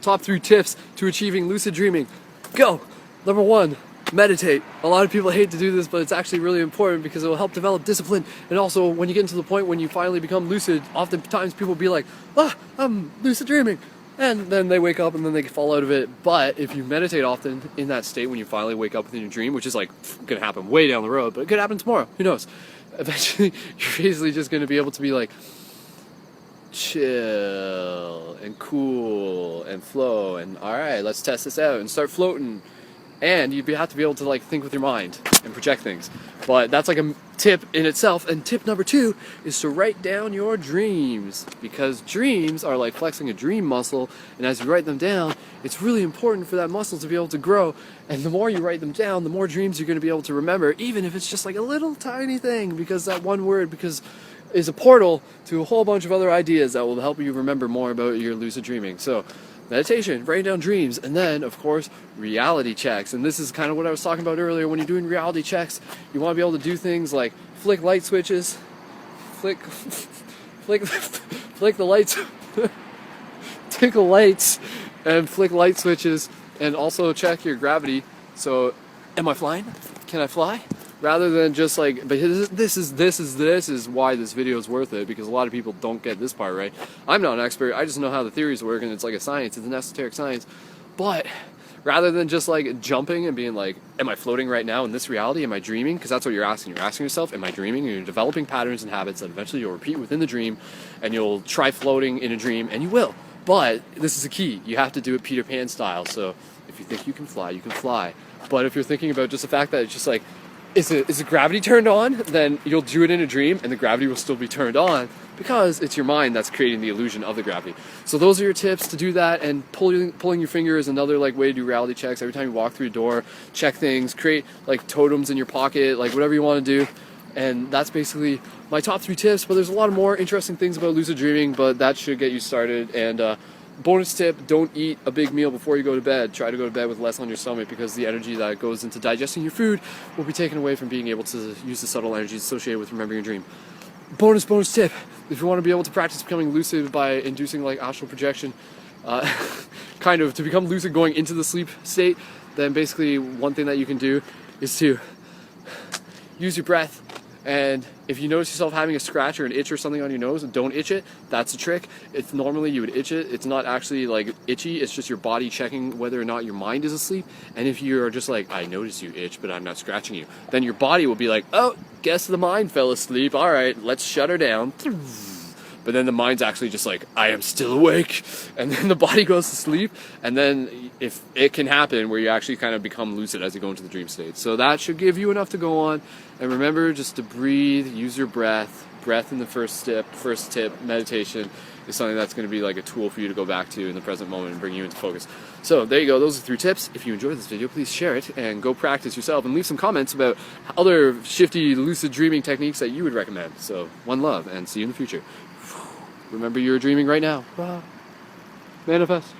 top 3 tips to achieving lucid dreaming. Go! Number 1, meditate. A lot of people hate to do this, but it's actually really important because it will help develop discipline. And also, when you get to the point when you finally become lucid, oftentimes people will be like, I'm lucid dreaming. And then they wake up and then they fall out of it. But if you meditate often in that state when you finally wake up within your dream, which is like going to happen way down the road, but it could happen tomorrow, who knows? Eventually, you're basically just going to be able to be like, chill and cool and flow and alright, let's test this out and start floating. And you'd have to be able to like think with your mind and project things. But that's like a tip in itself. And tip number 2 is to write down your dreams, because dreams are like flexing a dream muscle, and as you write them down, it's really important for that muscle to be able to grow. And the more you write them down, the more dreams you're going to be able to remember, even if it's just like a little tiny thing, because that one word is a portal to a whole bunch of other ideas that will help you remember more about your lucid dreaming. So meditation, writing down dreams, and then, of course, reality checks. And this is kind of what I was talking about earlier. When you're doing reality checks, you want to be able to do things like flick light switches, flick the lights, tickle lights, and flick light switches, and also check your gravity. So, am I flying? Can I fly? Rather than just like, but this is why this video is worth it, because a lot of people don't get this part right. I'm not an expert, I just know how the theories work, and it's like a science, it's an esoteric science. But rather than just like jumping and being like, am I floating right now in this reality? Am I dreaming? Because that's what you're asking. You're asking yourself, am I dreaming? And you're developing patterns and habits that eventually you'll repeat within the dream, and you'll try floating in a dream, and you will. But this is the key. You have to do it Peter Pan style. So if you think you can fly, you can fly. But if you're thinking about just the fact that it's just like, is the gravity turned on? Then you'll do it in a dream and the gravity will still be turned on, because it's your mind that's creating the illusion of the gravity. So those are your tips to do that. And pulling your finger is another like way to do reality checks. Every time you walk through a door, check things, create like totems in your pocket, like whatever you want to do. And that's basically my top 3 tips. But there's a lot of more interesting things about lucid dreaming, but that should get you started. And bonus tip, don't eat a big meal before you go to bed. Try to go to bed with less on your stomach, because the energy that goes into digesting your food will be taken away from being able to use the subtle energies associated with remembering your dream. Bonus tip, if you want to be able to practice becoming lucid by inducing like astral projection, kind of to become lucid going into the sleep state, then basically one thing that you can do is to use your breath. And if you notice yourself having a scratch or an itch or something on your nose, don't itch it. That's a trick. If normally you would itch it, it's not actually like itchy, it's just your body checking whether or not your mind is asleep. And if you are just like, I notice you itch, but I'm not scratching you, then your body will be like, oh, guess the mind fell asleep. All right, let's shut her down. But then the mind's actually just like, I am still awake. And then the body goes to sleep. And then if it can happen where you actually kind of become lucid as you go into the dream state. So that should give you enough to go on. And remember just to breathe, use your breath. Breath in the first tip, meditation is something that's going to be like a tool for you to go back to in the present moment and bring you into focus. So there you go, those are 3 tips. If you enjoyed this video, please share it and go practice yourself, and leave some comments about other shifty lucid dreaming techniques that you would recommend. So one love, and see you in the future. Remember, you're dreaming right now. Manifest.